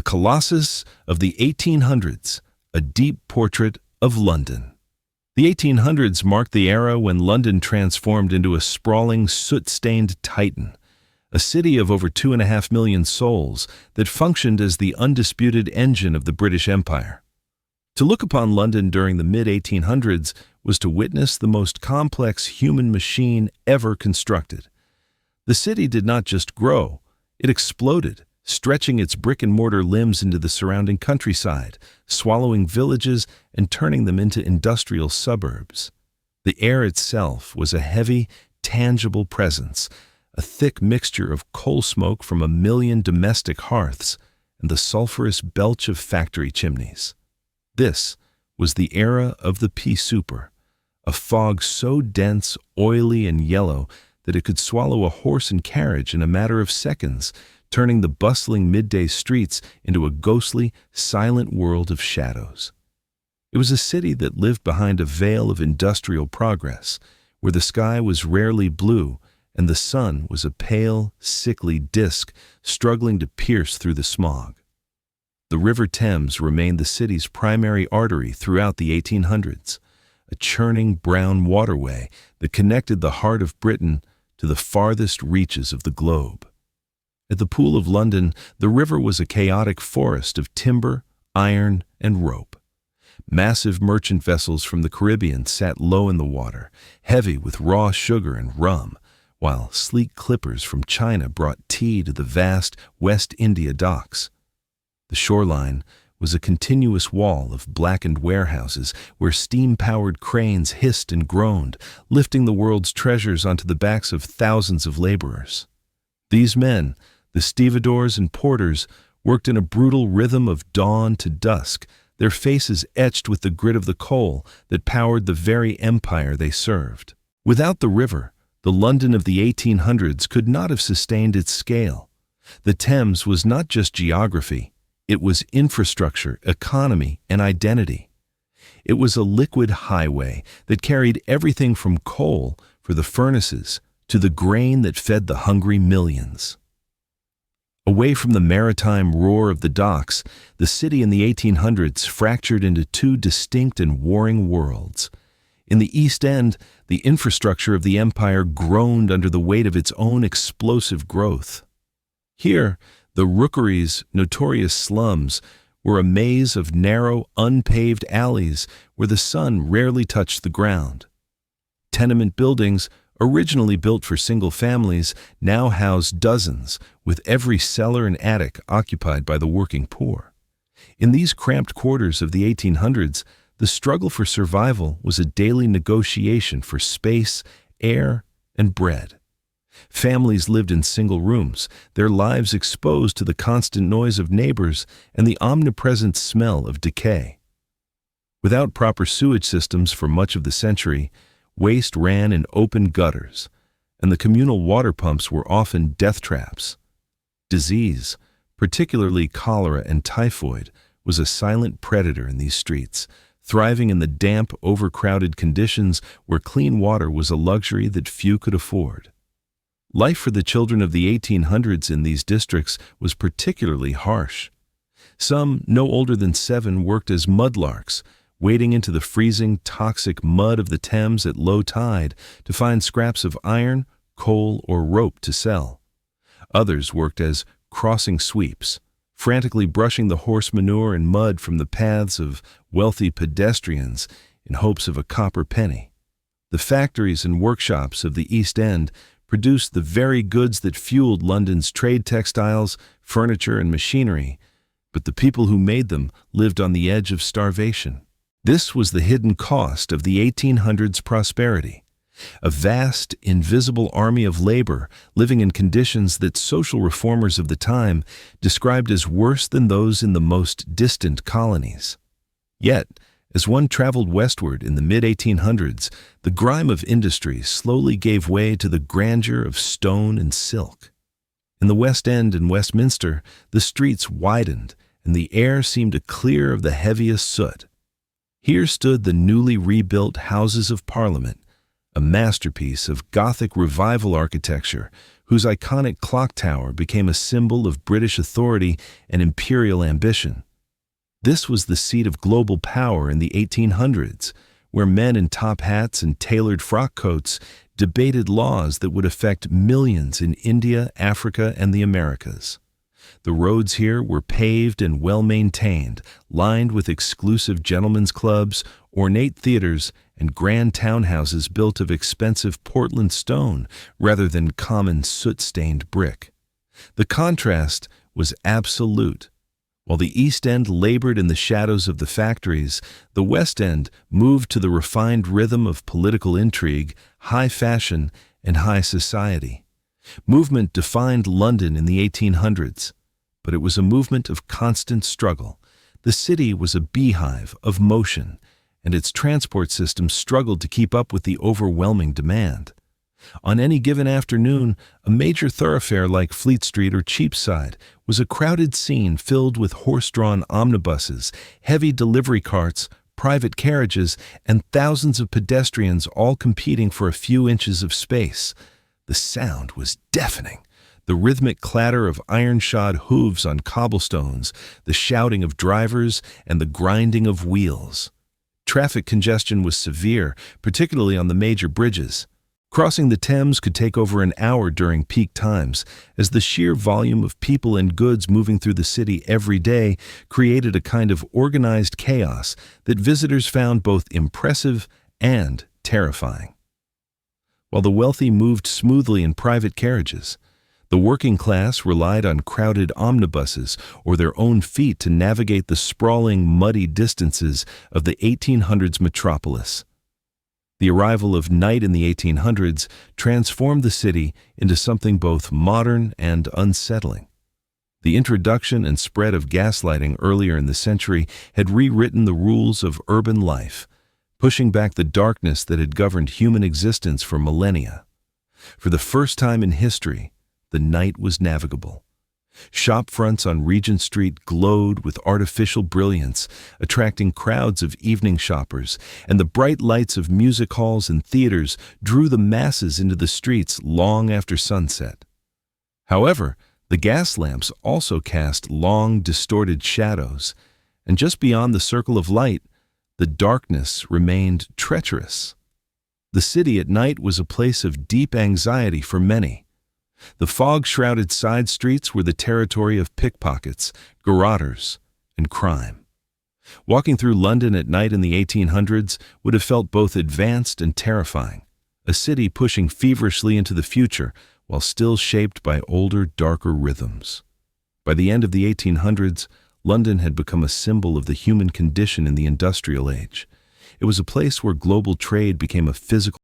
Colossus of the 1800s, a deep portrait of London. The 1800s marked the era when London transformed into a sprawling, soot-stained titan, a city of over 2.5 million souls that functioned as the undisputed engine of the British Empire. To look upon London during the mid-1800s was to witness the most complex human machine ever constructed. The city did not just grow, it exploded, stretching its brick-and-mortar limbs into the surrounding countryside, swallowing villages and turning them into industrial suburbs. The air itself was a heavy, tangible presence, a thick mixture of coal smoke from 1 million domestic hearths and the sulphurous belch of factory chimneys. This was the era of the pea souper, a fog so dense, oily, and yellow that it could swallow a horse and carriage in a matter of seconds, turning the bustling midday streets into a ghostly, silent world of shadows. It was a city that lived behind a veil of industrial progress, where the sky was rarely blue and the sun was a pale, sickly disk struggling to pierce through the smog. The River Thames remained the city's primary artery throughout the 1800s, a churning brown waterway that connected the heart of Britain to the farthest reaches of the globe. At the Pool of London, the river was a chaotic forest of timber, iron, and rope. Massive merchant vessels from the Caribbean sat low in the water, heavy with raw sugar and rum, while sleek clippers from China brought tea to the vast West India docks. The shoreline was a continuous wall of blackened warehouses where steam-powered cranes hissed and groaned, lifting the world's treasures onto the backs of thousands of laborers. These men, the stevedores and porters, worked in a brutal rhythm of dawn to dusk, their faces etched with the grit of the coal that powered the very empire they served. Without the river, the London of the 1800s could not have sustained its scale. The Thames was not just geography, it was infrastructure, economy, and identity. It was a liquid highway that carried everything from coal for the furnaces to the grain that fed the hungry millions. Away from the maritime roar of the docks, the city in the 1800s fractured into two distinct and warring worlds. In the East End, the infrastructure of the empire groaned under the weight of its own explosive growth. Here, the Rookery's notorious slums were a maze of narrow, unpaved alleys where the sun rarely touched the ground. Tenement buildings, originally built for single families, now housed dozens, with every cellar and attic occupied by the working poor. In these cramped quarters of the 1800s, the struggle for survival was a daily negotiation for space, air, and bread. Families lived in single rooms, their lives exposed to the constant noise of neighbors and the omnipresent smell of decay. Without proper sewage systems for much of the century, waste ran in open gutters, and the communal water pumps were often death traps. Disease, particularly cholera and typhoid, was a silent predator in these streets, thriving in the damp, overcrowded conditions where clean water was a luxury that few could afford. Life for the children of the 1800s in these districts was particularly harsh. Some, no older than 7, worked as mudlarks, wading into the freezing, toxic mud of the Thames at low tide to find scraps of iron, coal, or rope to sell. Others worked as crossing sweeps, frantically brushing the horse manure and mud from the paths of wealthy pedestrians in hopes of a copper penny. The factories and workshops of the East End produced the very goods that fueled London's trade textiles, furniture, and machinery, but the people who made them lived on the edge of starvation. This was the hidden cost of the 1800s prosperity, a vast, invisible army of labor living in conditions that social reformers of the time described as worse than those in the most distant colonies. Yet, as one traveled westward in the mid-1800s, the grime of industry slowly gave way to the grandeur of stone and silk. In the West End and Westminster, the streets widened, and the air seemed to clear of the heaviest soot. Here stood the newly rebuilt Houses of Parliament, a masterpiece of Gothic Revival architecture whose iconic clock tower became a symbol of British authority and imperial ambition. This was the seat of global power in the 1800s, where men in top hats and tailored frock coats debated laws that would affect millions in India, Africa, and the Americas. The roads here were paved and well-maintained, lined with exclusive gentlemen's clubs, ornate theaters, and grand townhouses built of expensive Portland stone rather than common soot-stained brick. The contrast was absolute. While the East End labored in the shadows of the factories, the West End moved to the refined rhythm of political intrigue, high fashion, and high society. Movement defined London in the 1800s, but it was a movement of constant struggle. The city was a beehive of motion, and its transport system struggled to keep up with the overwhelming demand. On any given afternoon, a major thoroughfare like Fleet Street or Cheapside was a crowded scene filled with horse-drawn omnibuses, heavy delivery carts, private carriages, and thousands of pedestrians all competing for a few inches of space. The sound was deafening. The rhythmic clatter of iron-shod hooves on cobblestones, the shouting of drivers, and the grinding of wheels. Traffic congestion was severe, particularly on the major bridges. Crossing the Thames could take over an hour during peak times, as the sheer volume of people and goods moving through the city every day created a kind of organized chaos that visitors found both impressive and terrifying. While the wealthy moved smoothly in private carriages, the working class relied on crowded omnibuses or their own feet to navigate the sprawling, muddy distances of the 1800s metropolis. The arrival of night in the 1800s transformed the city into something both modern and unsettling. The introduction and spread of gaslighting earlier in the century had rewritten the rules of urban life, pushing back the darkness that had governed human existence for millennia. For the first time in history, the night was navigable. Shop fronts on Regent Street glowed with artificial brilliance, attracting crowds of evening shoppers, and the bright lights of music halls and theaters drew the masses into the streets long after sunset. However, the gas lamps also cast long, distorted shadows, and just beyond the circle of light, the darkness remained treacherous. The city at night was a place of deep anxiety for many. The fog-shrouded side streets were the territory of pickpockets, garrotters, and crime. Walking through London at night in the 1800s would have felt both advanced and terrifying, a city pushing feverishly into the future while still shaped by older, darker rhythms. By the end of the 1800s, London had become a symbol of the human condition in the industrial age. It was a place where global trade became a physical